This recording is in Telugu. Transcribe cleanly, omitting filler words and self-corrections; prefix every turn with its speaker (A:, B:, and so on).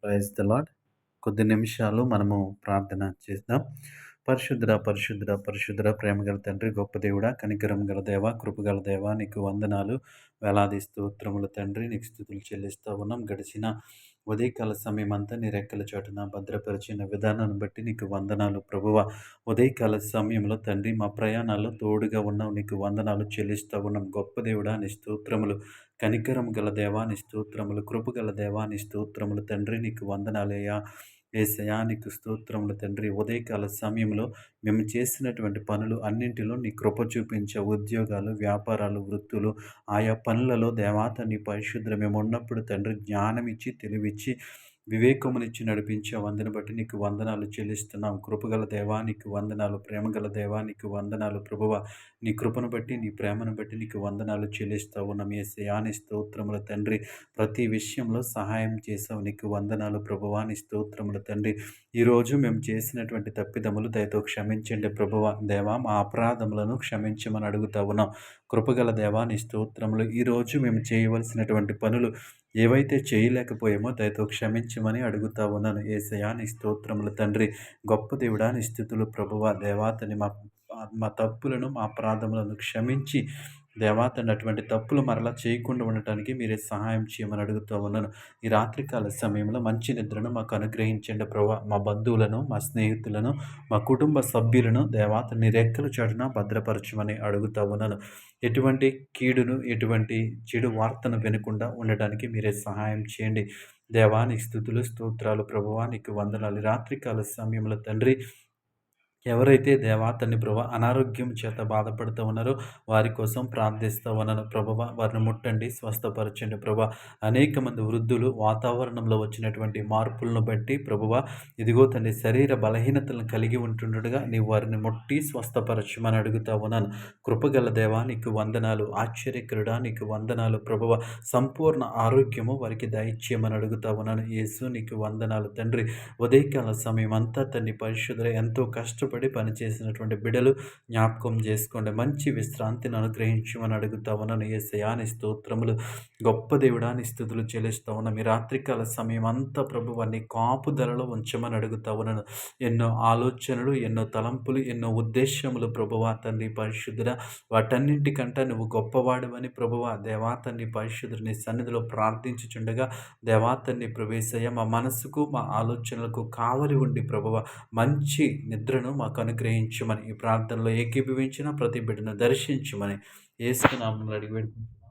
A: Praise the lord. కొద్ది నిమిషాలు మనము ప్రార్థన చేద్దాం. పరిశుద్ధుడా, పరిశుద్ధుడా, పరిశుద్ధుడా, ప్రేమగల తండ్రి, గొప్ప దేవుడా, కనికరం గల దేవ, కృపగల దేవ, నీకు వందనాలు. వేలాది స్తోత్రములు తండ్రి, నీకు స్తుతులు చెల్లిస్తా ఉన్నాం. గడిచిన ఉదయకాల సమయమంతా నీ రెక్కల చాటున భద్రపరిచిన విధానాన్ని బట్టి నీకు వందనాలు ప్రభువా. ఉదయకాల సమయంలో తండ్రి మా ప్రయాణాల్లో తోడుగా ఉన్నావు, నీకు వందనాలు చెల్లిస్తా ఉన్నాం. గొప్ప దేవుడా నీ స్తోత్రములు. కనికరం గల దేవా నీ స్తోత్రములు. కృపగల దేవా నీ స్తోత్రములు తండ్రి, నీకు వందనాలయ్యా. యేసయ్యా నీకు స్తోత్రములు తండ్రి. ఉదయకాల సమయంలో మేము చేసినటువంటి పనులు అన్నింటిలో నీ కృప చూపించే ఉద్యోగాలు, వ్యాపారాలు, వృత్తులు, ఆయా పనులలో దేవాత నీ పరిశుద్ధులు మేము ఉన్నప్పుడు తండ్రి జ్ఞానమిచ్చి, తెలివిచ్చి, వివేకమునిచ్చి నడిపించావు. అందుని బట్టి నీకు వందనాలు చెల్లిస్తున్నాం. కృపగల దేవా నీకు వందనాలు. ప్రేమగల దేవా నీకు వందనాలు ప్రభువా. నీ కృపను బట్టి, నీ ప్రేమను బట్టి నీకు వందనాలు చెల్లిస్తా ఉన్నాం. యేసయ్యా నీ స్తోత్రములు తండ్రి. ప్రతి విషయంలో సహాయం చేసావు, నీకు వందనాలు ప్రభువా. నీ స్తోత్రములు తండ్రి. ఈరోజు మేము చేసినటువంటి తప్పిదములు దయతో క్షమించండి ప్రభువా. దేవా మా అపరాధములను క్షమించమని అడుగుతా ఉన్నాం. కృపగల దేవా నీ స్తోత్రములు. ఈరోజు మేము చేయవలసినటువంటి పనులు ఏవైతే చేయలేకపోయామో దయతో క్షమించమని అడుగుతా ఉన్నాను. యేసయ్యా నీ స్తోత్రములు తండ్రి. గొప్ప దేవుడా నీ స్థుతులు ప్రభువా. దేవాతని మా మా తప్పులను, మా అపరాధములను క్షమించి దేవాతని అటువంటి తప్పులు మరలా చేయకుండా ఉండటానికి మీరే సహాయం చేయమని అడుగుతూ ఉన్నాను. ఈ రాత్రికాల సమయంలో మంచి నిద్రను మాకు అనుగ్రహించండి ప్రభా. మా బంధువులను, మా స్నేహితులను, మా కుటుంబ సభ్యులను దేవాతని రెక్కల చాటున భద్రపరచమని అడుగుతూ ఉన్నాను. ఎటువంటి కీడును, ఎటువంటి చెడు వార్తను వినకుండా ఉండటానికి మీరే సహాయం చేయండి. దేవా నీకు స్తుతులు, స్తోత్రాలు ప్రభువా. నీకు వందనాలు. రాత్రికాల సమయంలో తండ్రి ఎవరైతే దేవా తండ్రి ప్రభా అనారోగ్యం చేత బాధపడుతూ ఉన్నారో వారి కోసం ప్రార్థిస్తూ ఉన్నాను ప్రభువా. వారిని ముట్టండి, స్వస్థపరచండి ప్రభా. అనేక మంది వృద్ధులు వాతావరణంలో వచ్చినటువంటి మార్పులను బట్టి ప్రభువా ఇదిగో తండ్రి శరీర బలహీనతలను కలిగి ఉంటుండగా నీవు వారిని ముట్టి స్వస్థపరచమని అడుగుతా ఉన్నాను. కృపగల దేవా నీకు వందనాలు. ఆశ్చర్యకరుడా నీకు వందనాలు ప్రభువా. సంపూర్ణ ఆరోగ్యము వారికి దయచేయమని అడుగుతా ఉన్నాను. యేసు నీకు వందనాలు తండ్రి. ఉదయకాల సమయం అంతా తండ్రి పరిశుద్ధులు ఎంతో కష్టపడి పనిచేసినటువంటి బిడ్డలు జ్ఞాపకం చేసుకోండి. మంచి విశ్రాంతిని అనుగ్రహించమని అడుగుతా ఉన్నాను. యేసయ్యా నీ స్తోత్రములు. గొప్ప దేవుడా నీ స్తుతులు చెల్లిస్తా ఉన్నాను. మీ రాత్రికాల సమయం అంతా ప్రభువా నీ కాపుదలలో ఉంచమని అడుగుతా ఉన్నాను. ఎన్నో ఆలోచనలు, ఎన్నో తలంపులు, ఎన్నో ఉద్దేశములు ప్రభువా తండ్రి పరిశుద్ధుడా. వాటన్నింటికంటే నువ్వు గొప్పవాడువని ప్రభువా దేవా తండ్రి పరిశుద్ధుడు నీ సన్నిధిలో ప్రార్థించుచుండగా దేవా తండ్రి ప్రవేశయ్య మా మనసుకు, మా ఆలోచనలకు కావలి ఉండి ప్రభువా మంచి నిద్రను మాకు అనుగ్రహించమని ఈ ప్రార్థనలో ఏకీభవించిన ప్రతి బిడ్డను దర్శించమని యేసు నామములో అడిగి వేడుకుంటున్నాను.